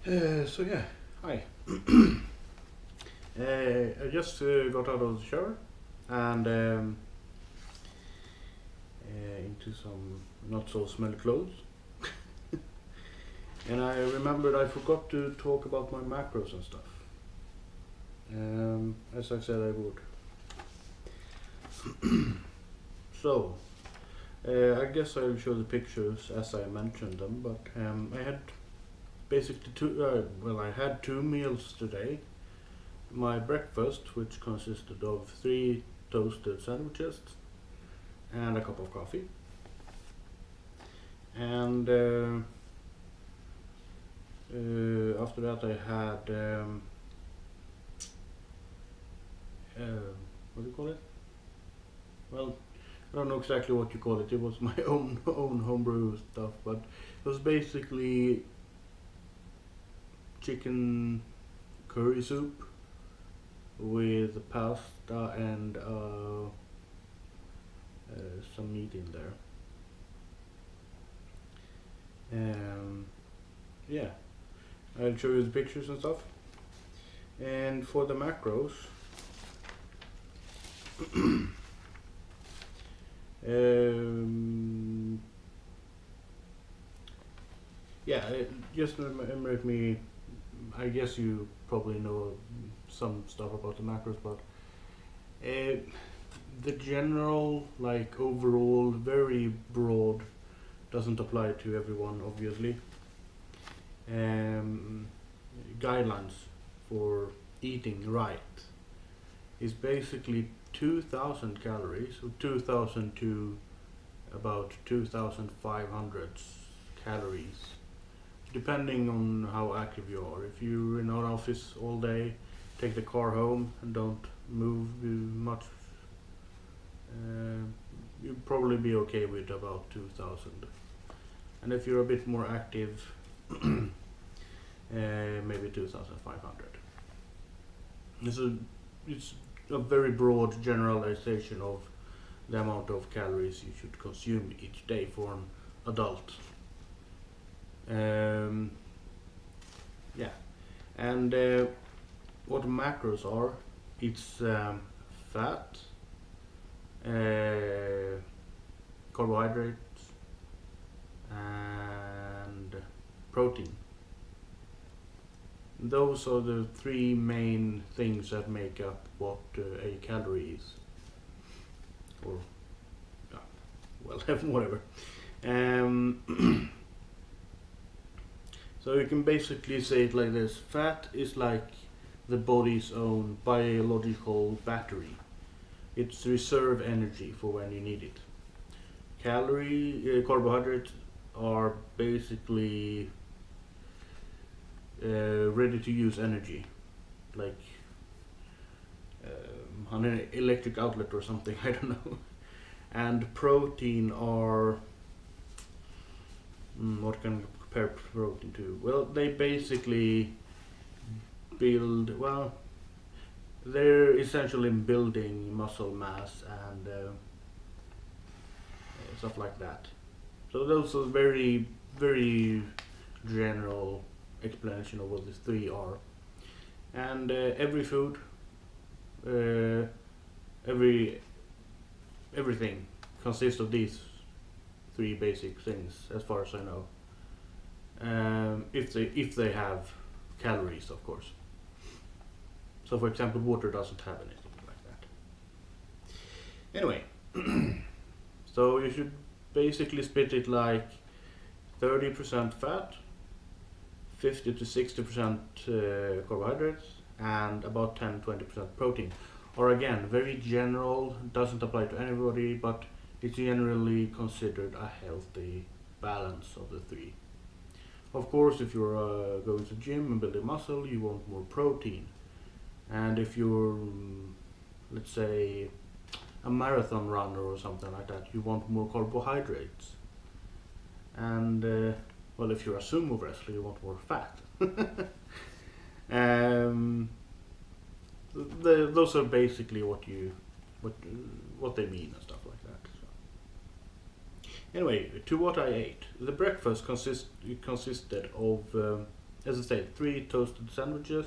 So yeah, hi. I just got out of the shower and into some not so smelly clothes. And I remembered I forgot to talk about my macros and stuff. As I said I would. So, I guess I'll show the pictures as I mentioned them, but I had basically I had two meals today. My breakfast, which consisted of three toasted sandwiches and a cup of coffee. And after that, I had what do you call it? Well, I don't know exactly what you call it. It was my own homebrew stuff, but it was basically chicken curry soup with pasta and some meat in there. Yeah, I'll show you the pictures and stuff. And for the macros, um, yeah, just remember me. I guess you probably know some stuff about the macros, but uh, the general, like overall, very broad, doesn't apply to everyone, obviously. Um, Guidelines for eating right is basically 2000 calories, so 2000 to about 2500 calories, depending on how active you are. If you're in an office all day, take the car home and don't move much, uh, you'll probably be okay with about 2000. And if you're a bit more active, maybe 2500. It's a, it's a very broad generalization of the amount of calories you should consume each day for an adult. Um, yeah, and what macros are, it's fat, carbohydrates, and protein. Those are the three main things that make up what a calorie is. Or, yeah, well, whatever. Um, so you can basically say it like this: fat is like the body's own biological battery. It's reserve energy for when you need it. Carbohydrates are basically ready to use energy, like on an electric outlet or something. I don't know. And protein are what can you compare protein to? Well, they basically build. Well, they're essentially building muscle mass and stuff like that. So those are very general explanation of what these three are. And every food, uh, every everything consists of these three basic things, as far as I know. If they have calories, of course. So, for example, water doesn't have anything like that. Anyway, so you should basically split it like 30% fat, 50 to 60% carbohydrates, and about 10-20% protein. Or again, very general, doesn't apply to anybody, but it's generally considered a healthy balance of the three. Of course, if you're going to the gym and building muscle, you want more protein. And if you're, let's say, a marathon runner or something like that, you want more carbohydrates. And well, if you're a sumo wrestler, you want more fat. um, those are basically what they mean and stuff like that. So. Anyway, to what I ate. The breakfast consisted of as I said, 3 toasted sandwiches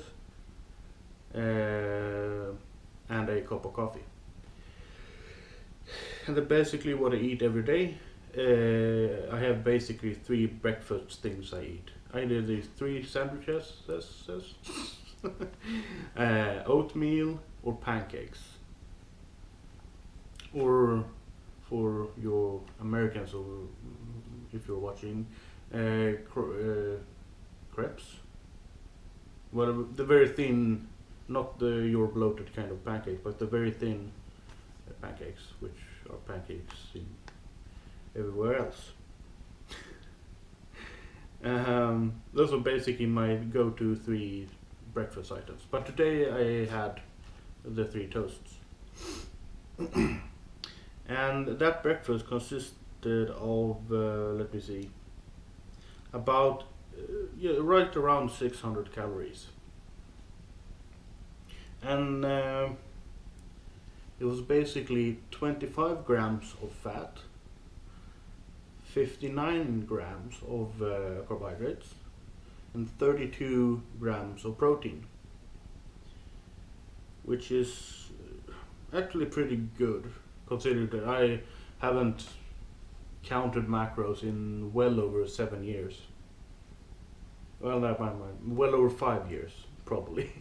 and a cup of coffee. And that's basically what I eat every day. I have basically 3 breakfast things I eat. I eat these 3 sandwiches, oatmeal or pancakes. Or for your Americans, or if you're watching, crepes. Well, the very thin, not your bloated kind of pancake, but the very thin pancakes, which are pancakes in everywhere else. Those are basically my go-to 3 breakfast items. But today I had the 3 toasts. And that breakfast consisted of, let me see, about right around 600 calories. And it was basically 25 grams of fat, 59 grams of carbohydrates, and 32 grams of protein, which is actually pretty good, considering that I haven't counted macros in well over 7 years. Well, well over 5 years, probably.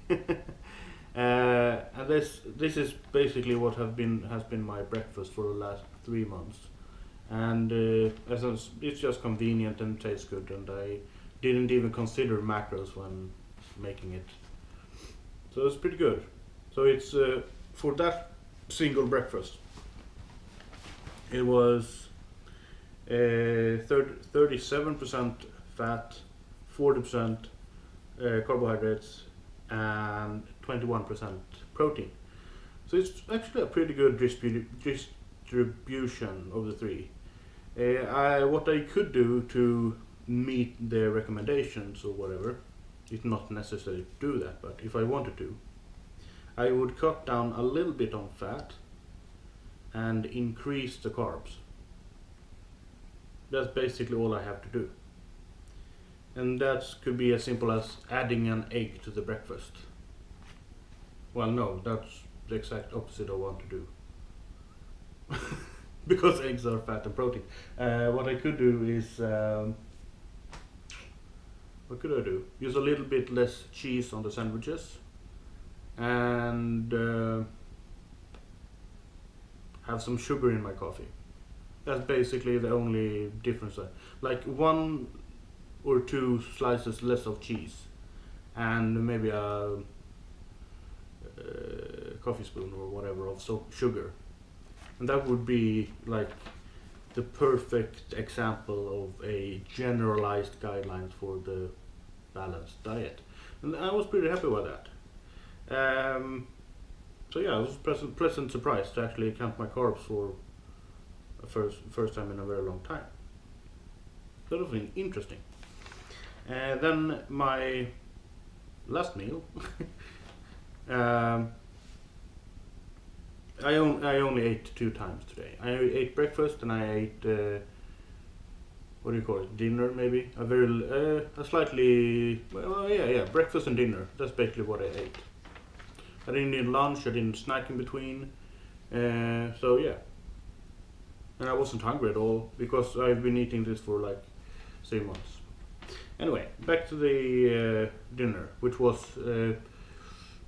And this is basically what has been my breakfast for the last 3 months, and it's just convenient and tastes good, and I didn't even consider macros when making it, so it's pretty good. So it's for that single breakfast, it was 37% fat, 40% carbohydrates, and 21% protein. So it's actually a pretty good distribution of the 3. What I could do to meet the recommendations or whatever, it's not necessary to do that, but if I wanted to, I would cut down a little bit on fat and increase the carbs. That's basically all I have to do. And that could be as simple as adding an egg to the breakfast. Well, no, that's the exact opposite I want to do. Because eggs are fat and protein. What I could do is, what could I do? Use a little bit less cheese on the sandwiches, and have some sugar in my coffee. That's basically the only difference. Like 1 or 2 slices less of cheese, and maybe a coffee spoon or whatever of sugar, and that would be like the perfect example of a generalized guidelines for the balanced diet, and I was pretty happy with that. So yeah, it was a pleasant surprise to actually count my carbs for the first time in a very long time. That was interesting. Then my last meal, I only ate 2 times today. I ate breakfast and I ate what do you call it? Dinner, maybe. A slightly, well, yeah, breakfast and dinner. That's basically what I ate. I didn't eat lunch. I didn't snack in between. So yeah, and I wasn't hungry at all because I've been eating this for like 3 months. Anyway, back to the dinner, which was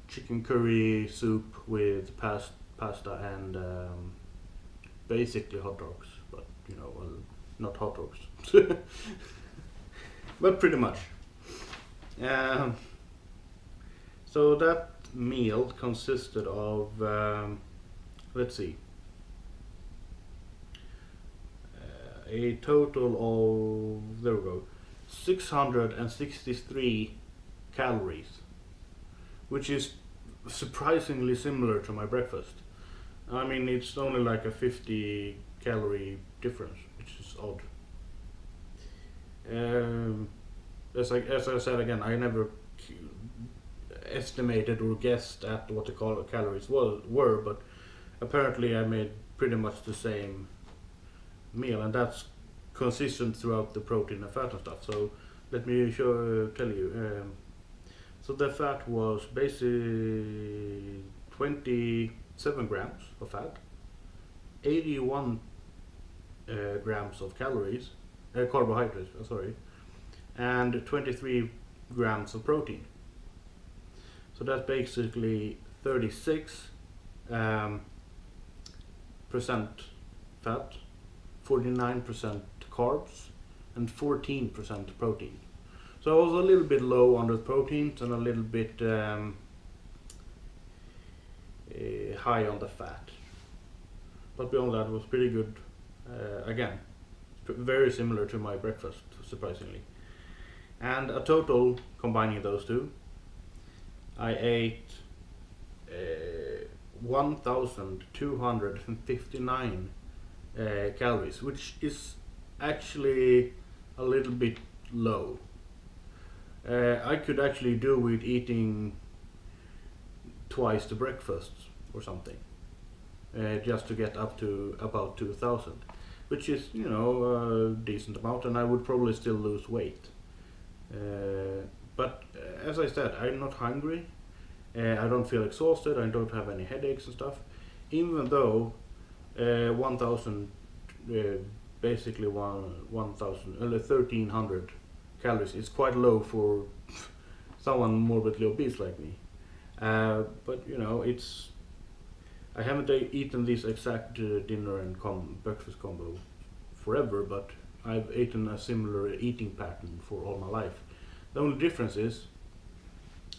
chicken curry soup with pasta and basically hot dogs, but well, not hot dogs, but pretty much. So that meal consisted of, let's see, a total of, there we go, 663 calories, which is surprisingly similar to my breakfast. I mean, it's only like a 50 calorie difference, which is odd. As I said again, I never estimated or guessed at what the calories were, but apparently I made pretty much the same meal, and that's consistent throughout the protein and fat and stuff. So let me tell you. So the fat was basically 27 grams of fat, 81 grams of calories, carbohydrates, sorry, and 23 grams of protein. So that's basically 36 percent fat, 49% carbs, and 14% protein. So I was a little bit low on the proteins and a little bit high on the fat. But beyond that, it was pretty good. Again, very similar to my breakfast, surprisingly. And a total, combining those two, I ate 1,259 calories, which is actually a little bit low. I could actually do with eating twice the breakfast or something, just to get up to about 2,000, which is, you know, a decent amount, and I would probably still lose weight. But as I said, I'm not hungry. I don't feel exhausted. I don't have any headaches and stuff. Even though 1,000, basically 1,300 calories is quite low for someone morbidly obese like me. But you know, I haven't eaten this exact dinner and breakfast combo forever, but I've eaten a similar eating pattern for all my life. The only difference is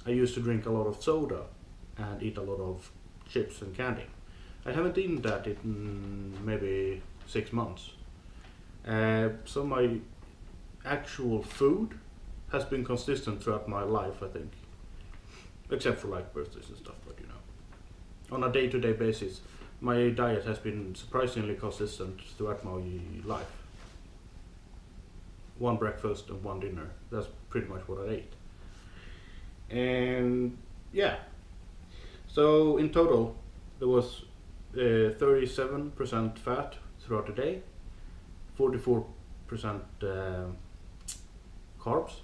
I used to drink a lot of soda and eat a lot of chips and candy. I haven't eaten that in maybe 6 months. So my actual food has been consistent throughout my life, I think. Except for like birthdays and stuff, but you know. On a day-to-day basis, my diet has been surprisingly consistent throughout my life. One breakfast and one dinner. That's pretty much what I ate. And yeah. So in total, there was 37% fat throughout the day, 44% carbs,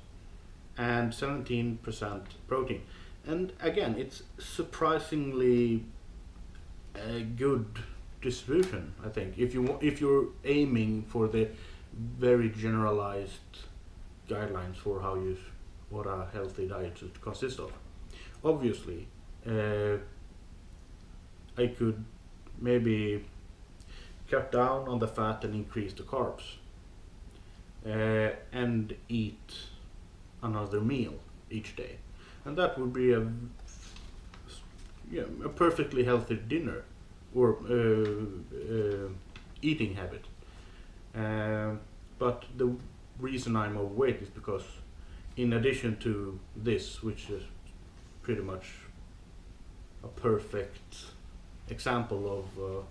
and 17% protein. And again, it's surprisingly a good distribution, I think. If you're aiming for the very generalized guidelines for what a healthy diet should consist of. Obviously, I could maybe cut down on the fat and increase the carbs, and eat another meal each day, and that would be a perfectly healthy dinner or eating habit. But the reason I'm overweight is because, in addition to this, which is pretty much a perfect example of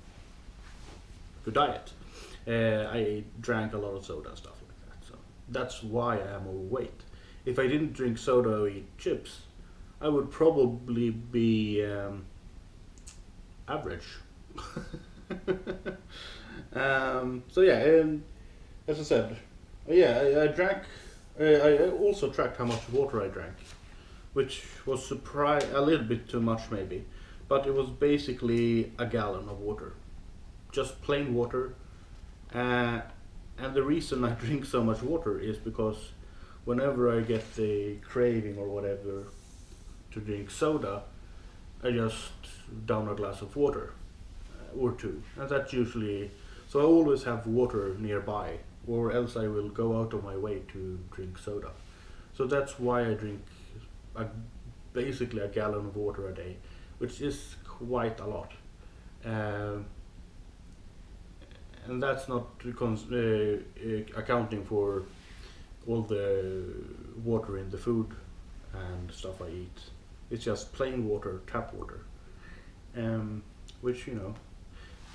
good diet, I drank a lot of soda and stuff like that. So that's why I am overweight. If I didn't drink soda or eat chips, I would probably be average. So yeah, and as I said, I drank. I also tracked how much water I drank, which was a little bit too much maybe, but it was basically a gallon of water, just plain water. And the reason I drink so much water is because whenever I get the craving or whatever to drink soda, I just down a glass of water or two, and that's usually. So I always have water nearby, or else I will go out of my way to drink soda. So that's why I drink basically a gallon of water a day, which is quite a lot. And that's not accounting for all the water in the food and stuff I eat. It's just plain water, tap water, which, you know,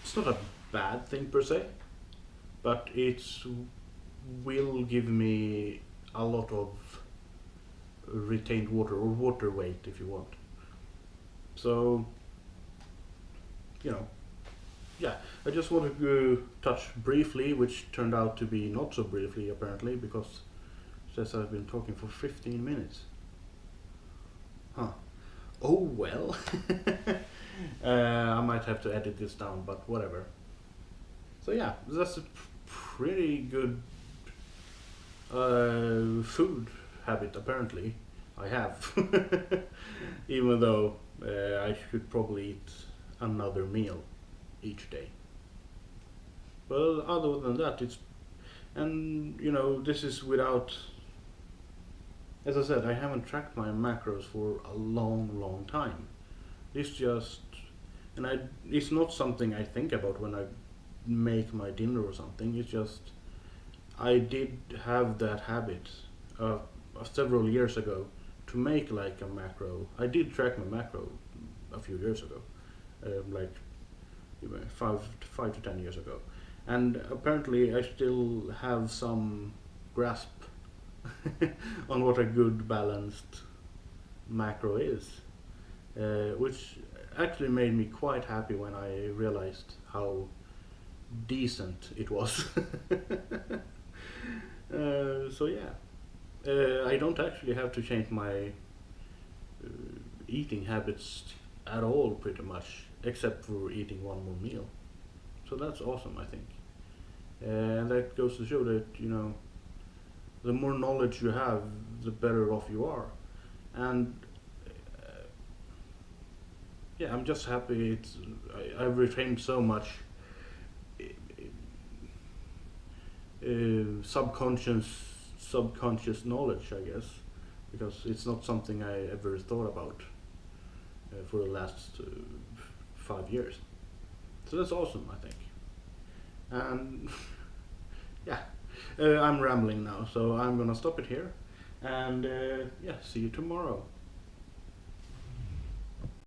it's not a bad thing per se, but it will give me a lot of retained water, or water weight if you want. So, you know, yeah, I just wanted to touch briefly, which turned out to be not so briefly apparently, because says I've been talking for 15 minutes. Huh. Oh well. I might have to edit this down, but whatever. So yeah, that's a pretty good food habit apparently I have. Even though I should probably eat another meal each day. Well, other than that, and you know, this is without, as I said, I haven't tracked my macros for a long time. This just, it's not something I think about when I make my dinner or something. It's just, I did have that habit several years ago to make like a macro. I did track my macro a few years ago, like 5 to 10 years ago, and apparently I still have some grasp on what a good balanced macro is, which actually made me quite happy when I realized how decent it was. So yeah, I don't actually have to change my eating habits at all, pretty much, except for eating one more meal. So that's awesome, I think. And that goes to show that, you know, the more knowledge you have, the better off you are. And yeah, I'm just happy I've retained so much subconscious knowledge, I guess, because it's not something I ever thought about for the last 5 years. So that's awesome, I think. And yeah, I'm rambling now, so I'm gonna stop it here. And yeah, see you tomorrow.